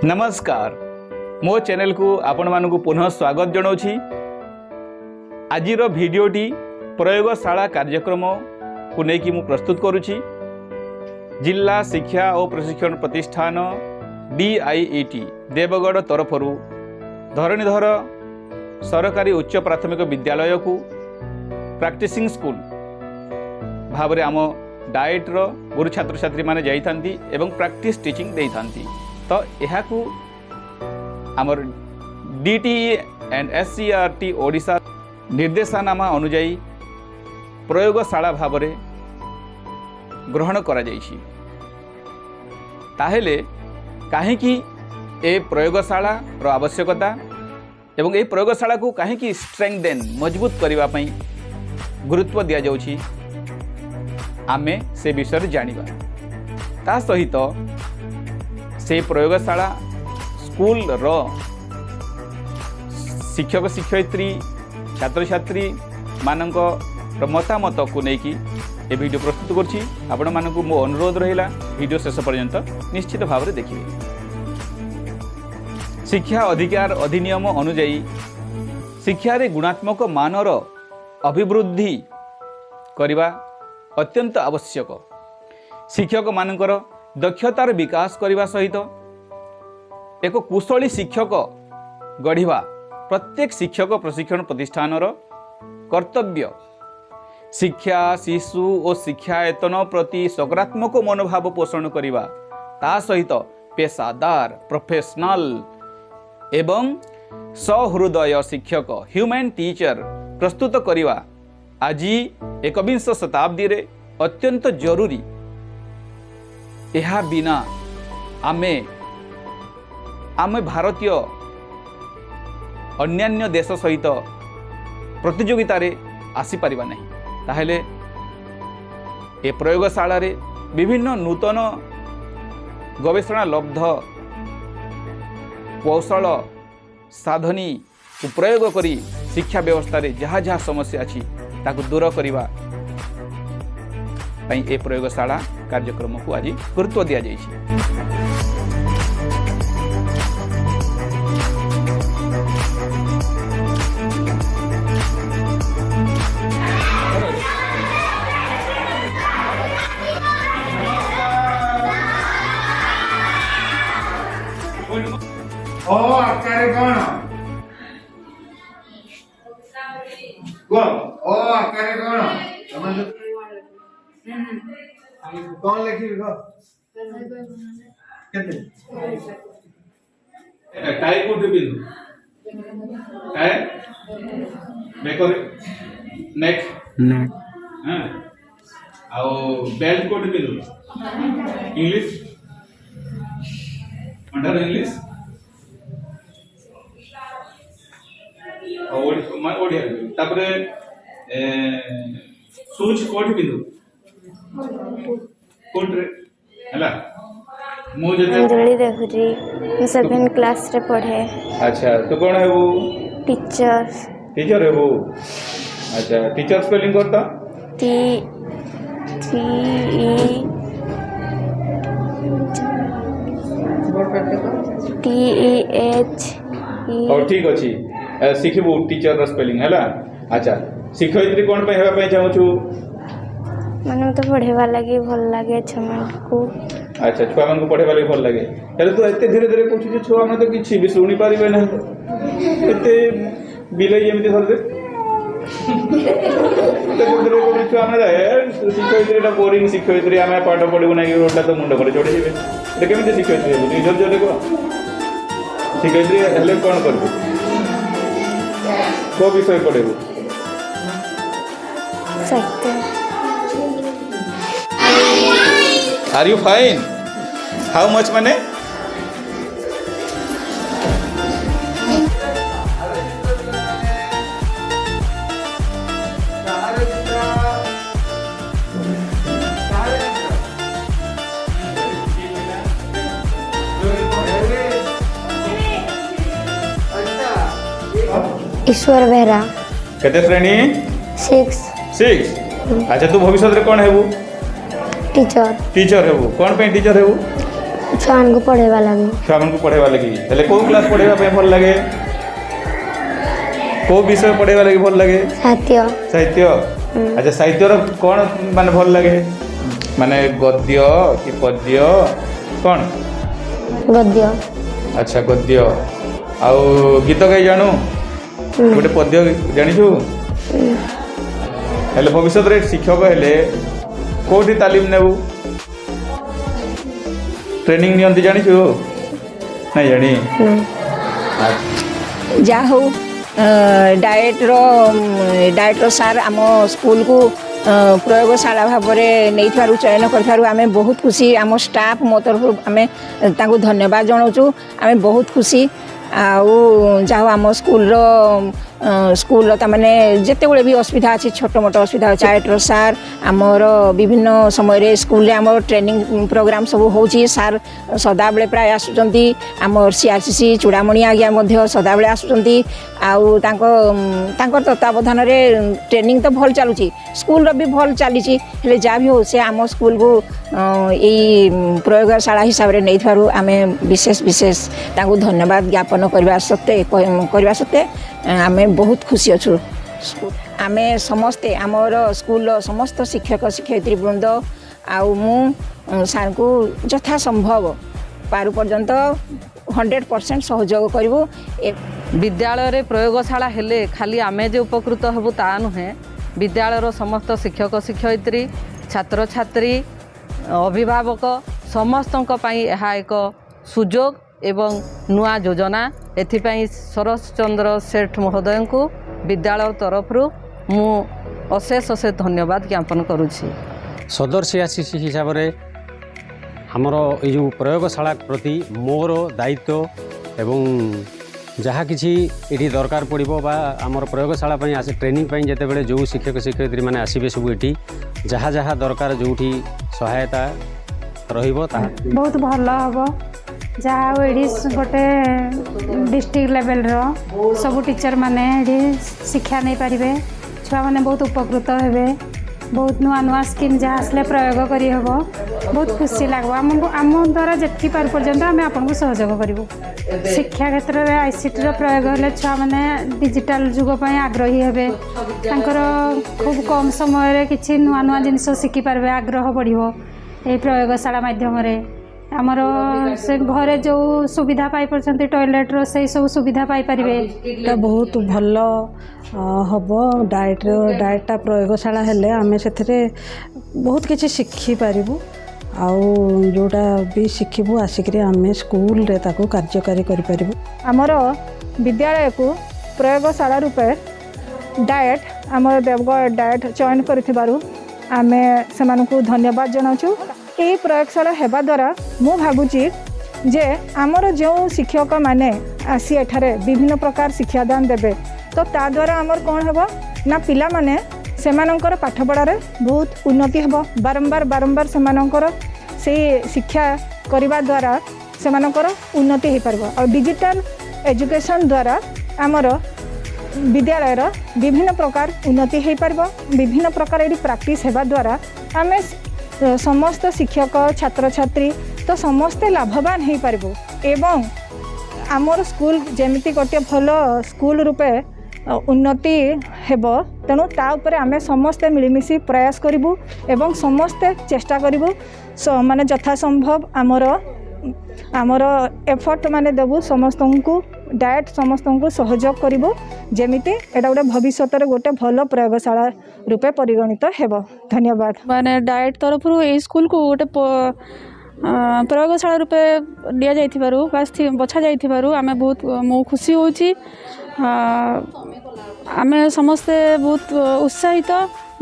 नमस्कार मो चैनल को आपण मानक पुनः स्वागत जनाऊँगी। आज भिडटी प्रयोगशाला कार्यक्रम को लेकिन मु प्रस्तुत करुच्ची। जिला शिक्षा और प्रशिक्षण प्रतिष्ठान DIET देवगढ़ तरफर धरणीधर सरकारी उच्च प्राथमिक विद्यालय को प्रैक्टिसिंग स्कूल भाव में आम डाएट गुरु छात्र छात्री माने जाइथांती एवं प्रैक्टिस टीचिंग देइथांती। तो यह को आमर DTE एंड SCRT ओडिशा निर्देशनामा अनुजाई प्रयोगशाला भाव में ग्रहण करा जाइछि। ताहेले काहेकि ए प्रयोगशाला रो आवश्यकता एवं ए प्रयोगशाला को काहेकि स्ट्रेंथेन मजबूत करबा पई गुरुत्व दिया जाउछि आमे से विषय जानिबा। ता सहित से प्रयोगशाला स्कूल रो शिक्षक शिक्षयित्री छात्र छात्री मानक मतामत को लेकिन ए वीडियो प्रस्तुत करछि। आपण मानकु मो अनुरोध रहिला वीडियो शेष पर्यंत निश्चित भाव में देखिए। शिक्षा अधिकार अधिनियम अनुजाई शिक्षा रे गुणात्मक मानर अभिवृद्धि करबा अत्यंत आवश्यक। शिक्षक मानकर दक्षतार विकास करने सहित एक कुशली शिक्षक गढ़ा प्रत्येक शिक्षक प्रशिक्षण प्रतिष्ठान कर्तव्य। शिक्षा शिशु और शिक्षायतन प्रति सकारात्मक मनोभाव पोषण करने ता सहित पेशादार प्रोफेशनल एवं सहृदय शिक्षक ह्यूमन टीचर प्रस्तुत करने आज 21 शताब्दी रे अत्यंत जरूरी। यह बिना आमे भारतीय अन्यान्य देश सहित प्रतियोगिता रे आसी परिबा नहीं। ताहेले ए प्रयोगशाला रे विभिन्न नूतन गवेषणा लब्ध कौशल साधनी को प्रयोग करी शिक्षा व्यवस्था रे जहाँ जहाँ समस्या अच्छी ताकू दूर करने ए प्रयोगशाला कार्यक्रम को आज गुरुत्व दिया जाइछि। ओ आकार कौन गो ओ आकार कौन कौन लिखी गो केते टाई कोड बिंदु टाई बेकर नेक हां आओ बेल्ट कोड बिंदु इंग्लिश अंडर इंग्लिश ओडिया तापर सूच कोड बिंदु कोड रे हला मो जते अंजलि देहुरी मैं 7 क्लास रे पढ़े। अच्छा तो कौन है वो टीचर है वो। अच्छा टीचर स्पेलिंग करता TECH और ठीक अच्छी शिखबू टीचर स्पेलिंग है। अच्छा शिक्षयित्री कौन पे हेबा पे चाहू छु माने तो पढ़ेवा लगे भल लगे छमन को। अच्छा छुआ मन को पढ़ेवा लगे भल लगे हेले तो एते धीरे धीरे पूछू जे छुआ मन तो किछि भी सुनी पारिबे ना एते बिले जेमति धर दे तो धीरे धीरे छुआ मन जाए शिक्षयित्री टा बोरिंग शिक्षयित्री आमे पाठ पढिबो ना रोडा तो मुंड करे चढ़ी जेबे ते केमिति शिक्षयित्री हेबो निजर जले को शिक्षयित्री हेले कोन करबे को विषय पढ़ेबो साहित्य। Are you fine? How much money? ईश्वर बेहरा केते श्रेणी 6। अच्छा तू भविष्य रे कोन हेबू टीचर टीचर हेबू कोन पे टीचर हेबू छुआ को पढ़ेवा लगे छुआ को पढ़ेवा लगी हेले को क्लास पढ़ेवा पे भल लगे को विषय पढ़ेवा लगी भल लगे साहित्य साहित्य अच्छा साहित्य कौन माने भल लगे माने गद्य कि पद्य कौन गद्य अच्छा गद्य आउ गीत गाई जानू गोटे पद्य जानिछु हेले भविष्य रे शिक्षक हेले कोठी तालीम नेबू ट्रेनिंग नियंती जानिछु नहीं जानी जा हो डाएट रो सार आम स्कूल को प्रयोगशाला भाव में नहीं चयन कर आम बहुत खुशी आम स्टाफ मो तरफ आम धन्यवाद जनाऊँ आम बहुत खुशी आउ जाओ आम स्कूल तमाने जिते बड़े भी असुविधा अच्छी छोट मोट असुविधा अच्छे डाएट्र सार आमर विभिन्न समय स्कूल आम ट्रेनिंग प्रोग्राम सब होची सार सदाबले प्राय आसुचंती आमर सीआरसीसी चूड़ामणि आज्ञा सदाबले आसुचंती आउ तांकर तत्वावधान रे ट्रेनिंग तो भल चलुची स्कूल भी भल चली हेले जा भी हो से आम स्कूल को यही प्रयोगशाला हिसाब से नहीं थारू आम विशेष विशेष तांको धन्यवाद ज्ञापन करने सत्ते आम बहुत खुशी अच्छु आम समस्ते आमर स्कूल समस्त शिक्षक शिक्षयित्री वृंद आउ मु सार को यथा संभव पारु पर्यंत 100% सहयोग करूँ। विद्यालय रे प्रयोगशाला हेले खाली आमे जे उपकृत हेबु ता नुहे विद्यालय समस्त शिक्षक शिक्षयित्री छात्र छात्री अभिभावक समस्तों पाई यह एक सुजोग एवं नुआ योजना एथिपाई शरद चंद्र सेठ महोदय को विद्यालय तरफ मु अशेष अशेष धन्यवाद ज्ञापन करुछि। सदर सीआरसीसी हिसाब से आमर यो प्रयोगशाला प्रति मोर दायित्व एवं जहाँ किसी ये दरकार पड़ो बा आमर प्रयोगशाला आसे ट्रेनिंग जिते बड़े जो शिक्षक शिक्षयित्री मैंने आसबे सब ये जहाँ जहाँ दरकार जो सहायता बहुत भल हम जहाँ गोटे डिस्ट्रिक्ट लेवल सब टीचर माने शिक्षा नहीं पारे छुआ मैंने बहुत उपकृत हेबे बहुत नुआ नुआ स्कीम जहाँ आसले प्रयोग करी हेबो बहुत खुशी लगो आम द्वारा जी पार पर्यंत आम आपको सहयोग करूँ शिक्षा क्षेत्र में आईसीटी प्रयोग हेले छुआ मैंने डिजिटल जुग आग्रही हेबे खूब कम समय किसी नुआ नुआ जिनस शिखि पारे आग्रह बढ़ो ये प्रयोगशाला माध्यम आमर से घरे जो सुविधा पाई पार्टी टॉयलेट रो से सब सुविधा पाई परिबे बहुत भल हम डाएटा प्रयोगशाला हेले आम से बहुत किसी शिखि पारिबु आउ जोटा भी शिखिबु आसिक आम स्कूल रे ताको कार्यकारी करि परिबु। आमर विद्यालय को प्रयोगशाला रूपे डाएट आमर देवगढ़ डाएट चयन करिथिबारु आमे सेमानकु धन्यवाद जनाउछु। यही प्रयोगशाला हेबा द्वारा मु भाबुची जे आमर जो शिक्षक माने आसी एठारे विभिन्न प्रकार शिक्षादान देबे तो ता द्वारा आमर कौन हेबो ना पिला माने सेमानंकर पाठपढ़ारे बहुत उन्नति हेबो बारंबार बारंबार सेमानंकर से शिक्षा करिबा द्वारा सेमानंकर उन्नति हे परबो और डिजिटल एजुकेशन द्वारा आमर विद्यालयर विभिन्न प्रकार उन्नति हो पार विभिन्न प्रकार ये प्रैक्टिस हेबा द्वारा आम समस्त शिक्षक छात्र छात्री तो समस्ते लाभवान हो पारबो एवं आमर स्कूल जमीती गोटे भल स्कूल रूपे उन्नति हेबो तेणु ता उपरे आमे समस्ते मिलमिशि प्रयास करिबु एवं समस्ते चेष्टा करिबु माने यथा संभव आमर एफर्ट माने देबु समस्त को डाएट समस्त को सहयोग करिबु जेमिति एटा गोटे भविष्य गोटे भल प्रयोगशाला रूपे परिगणित हेबो। धन्यवाद। माने डाएट तरफ ए स्कूल को गोटे प्रयोगशाला रूपे लिया जाइथिबारु बछा जाइथिबारु आमे बहुत मो खुशी होची आमे समस्ते बहुत उत्साहित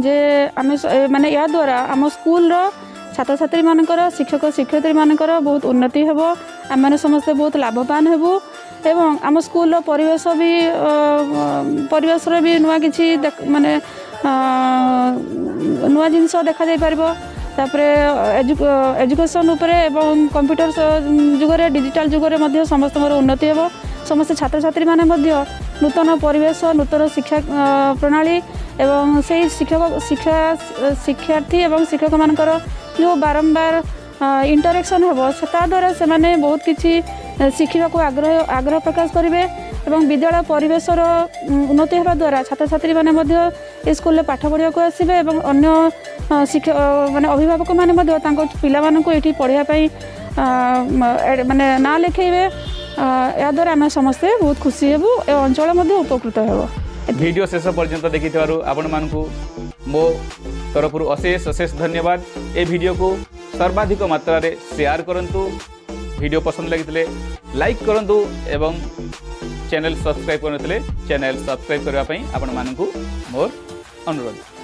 जे आमे माने या द्वारा आम स्कूल रो छात्र छात्री मानकर शिक्षक शिक्षयित्री मानकर बहुत उन्नति हेबो आम माने समस्ते बहुत लाभवान हेबो एवं आम स्कूल परिवेश भी नुआ किछि माने नुआ जिनस देखा जाय पारिबो तापरे एजुकेशन उपरे एवं कंप्यूटर जुगरे डिजिटल जुगरे मध्य समस्त उन्नति हेबो समस्त छात्र छात्री माने मध्य नूतन परिवेश नूतन शिक्षा प्रणाली एवं से शिक्षार्थी एवं शिक्षक मानकर जो बारंबार इंटरेक्शन हम द्वारा से माने बहुत किसी शिखा को आग्रह प्रकाश करेंगे एवं विद्यालय परिवेशर उन्नति होगा द्वारा छात्र छात्री मैंने स्कूल पाठ पढ़ा को आसबे और अन्य शिक्षक माने अभिभावक मैंने पिला ये पढ़ाई माने ना लिखेबे या द्वारा आम समस्ते बहुत खुशी हेबु ए अंचल उपकृत हेबो। वीडियो शेष पर्यंत देखि आपण मानकु मो तरफ अशेष धन्यवाद। ए वीडियो को सर्वाधिक मात्रा रे शेयर करंतु, वीडियो पसंद लगितले लाइक करंतु एवं चैनल सब्सक्राइब करनतले चैनल सब्सक्राइब करबा पई आपण मानकु मोर अनुरोध।